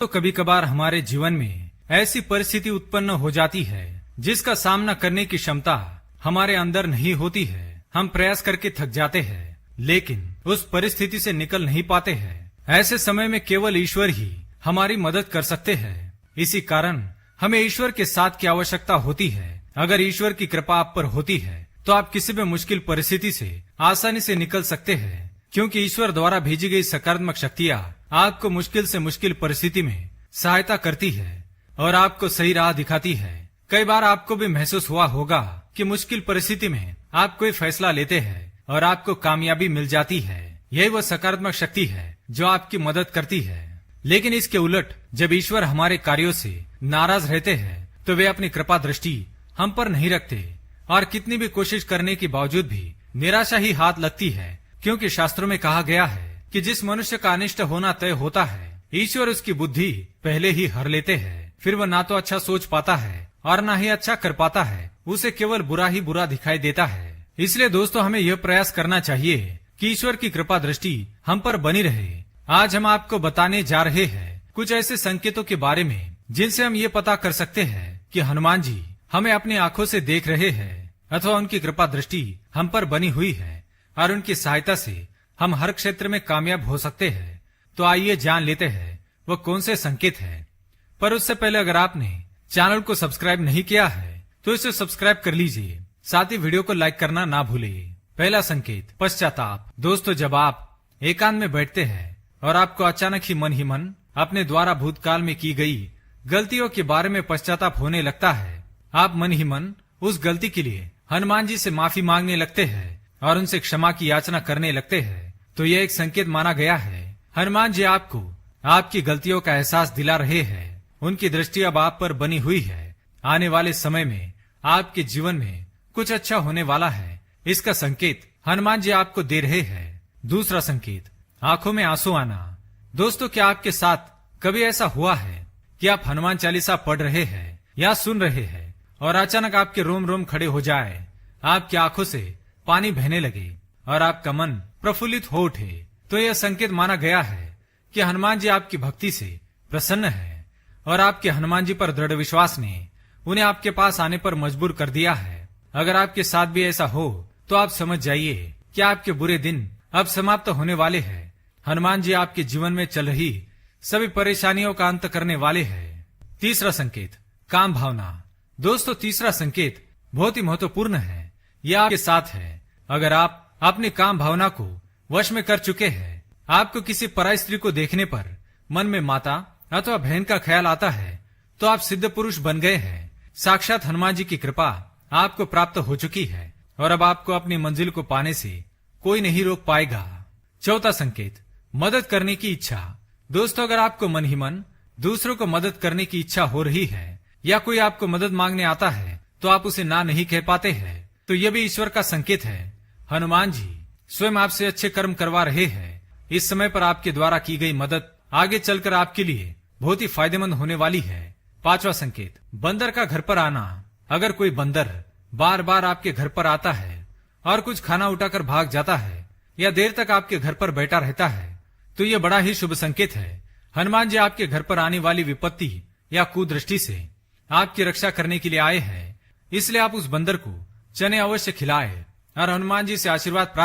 तो कभी कभार हमारे जीवन में ऐसी परिस्थिति उत्पन्न हो जाती है जिसका सामना करने की क्षमता हमारे अंदर नहीं होती है। हम प्रयास करके थक जाते हैं लेकिन उस परिस्थिति से निकल नहीं पाते हैं। ऐसे समय में केवल ईश्वर ही हमारी मदद कर सकते हैं। इसी कारण हमें ईश्वर के साथ की आवश्यकता होती है। अगर ईश्वर की कृपा आप पर होती है तो आप किसी भी मुश्किल परिस्थिति से आसानी से निकल सकते हैं, क्योंकि ईश्वर द्वारा भेजी गई सकारात्मक शक्तियाँ आपको मुश्किल से मुश्किल परिस्थिति में सहायता करती है और आपको सही राह दिखाती है। कई बार आपको भी महसूस हुआ होगा कि मुश्किल परिस्थिति में आप कोई फैसला लेते हैं और आपको कामयाबी मिल जाती है। यही वो सकारात्मक शक्ति है जो आपकी मदद करती है। लेकिन इसके उलट जब ईश्वर हमारे कार्यों से नाराज रहते हैं तो वे अपनी कृपा दृष्टि हम पर नहीं रखते और कितनी भी कोशिश करने के बावजूद भी निराशा ही हाथ लगती है, क्योंकि शास्त्रों में कहा गया है कि जिस मनुष्य का अनिष्ट होना तय होता है ईश्वर उसकी बुद्धि पहले ही हर लेते हैं। फिर वह ना तो अच्छा सोच पाता है और ना ही अच्छा कर पाता है, उसे केवल बुरा ही बुरा दिखाई देता है। इसलिए दोस्तों हमें यह प्रयास करना चाहिए कि ईश्वर की कृपा दृष्टि हम पर बनी रहे। आज हम आपको बताने जा रहे हैं कुछ ऐसे संकेतों के बारे में जिनसे हम ये पता कर सकते हैं कि हनुमान जी हमें अपनी आंखों से देख रहे हैं अथवा उनकी कृपा दृष्टि हम पर बनी हुई है और उनकी सहायता से हम हर क्षेत्र में कामयाब हो सकते हैं। तो आइए जान लेते हैं वो कौन से संकेत हैं। पर उससे पहले अगर आपने चैनल को सब्सक्राइब नहीं किया है तो इसे सब्सक्राइब कर लीजिए, साथ ही वीडियो को लाइक करना ना भूलिए। पहला संकेत पश्चाताप। दोस्तों जब आप एकांत में बैठते हैं और आपको अचानक ही मन अपने द्वारा भूतकाल में की गई गलतियों के बारे में पश्चाताप होने लगता है, आप मन ही मन उस गलती के लिए हनुमान जी से माफी मांगने लगते हैं और उनसे क्षमा की याचना करने लगते हैं, तो यह एक संकेत माना गया है। हनुमान जी आपको आपकी गलतियों का एहसास दिला रहे हैं। उनकी दृष्टि अब आप पर बनी हुई है। आने वाले समय में आपके जीवन में कुछ अच्छा होने वाला है, इसका संकेत हनुमान जी आपको दे रहे हैं। दूसरा संकेत आंखों में आंसू आना। दोस्तों क्या आपके साथ कभी ऐसा हुआ है कि आप हनुमान चालीसा पढ़ रहे हैं या सुन रहे हैं और अचानक आपके रोम रोम खड़े हो जाए, आपकी आंखों से पानी बहने लगे और आपका मन प्रफुल्लित हो उठे? तो यह संकेत माना गया है कि हनुमान जी आपकी भक्ति से प्रसन्न है और आपके हनुमान जी पर दृढ़ विश्वास ने उन्हें आपके पास आने पर मजबूर कर दिया है। अगर आपके साथ भी ऐसा हो तो आप समझ जाइए कि आपके बुरे दिन अब समाप्त होने वाले हैं। हनुमान जी आपके जीवन में चल रही सभी परेशानियों का अंत करने वाले हैं। तीसरा संकेत काम भावना। दोस्तों तीसरा संकेत बहुत ही महत्वपूर्ण है, यह आपके साथ है। अगर आप अपनी काम भावना को वश में कर चुके हैं, आपको किसी पराई स्त्री को देखने पर मन में माता अथवा बहन का ख्याल आता है, तो आप सिद्ध पुरुष बन गए हैं। साक्षात हनुमान जी की कृपा आपको प्राप्त हो चुकी है और अब आपको अपनी मंजिल को पाने से कोई नहीं रोक पाएगा। चौथा संकेत मदद करने की इच्छा। दोस्तों अगर आपको मन ही मन दूसरों को मदद करने की इच्छा हो रही है या कोई आपको मदद मांगने आता है तो आप उसे ना नहीं कह पाते हैं, तो यह भी ईश्वर का संकेत है। हनुमान जी स्वयं आपसे अच्छे कर्म करवा रहे हैं। इस समय पर आपके द्वारा की गई मदद आगे चलकर आपके लिए बहुत ही फायदेमंद होने वाली है। पांचवा संकेत बंदर का घर पर आना। अगर कोई बंदर बार बार आपके घर पर आता है और कुछ खाना उठाकर भाग जाता है या देर तक आपके घर पर बैठा रहता है तो यह बड़ा ही शुभ संकेत है। हनुमान जी आपके घर पर आने वाली विपत्ति या कुदृष्टि से आपकी रक्षा करने के लिए आए हैं। इसलिए आप उस बंदर को चने अवश्य खिलाएं और हनुमान जी से आशीर्वाद प्राप्त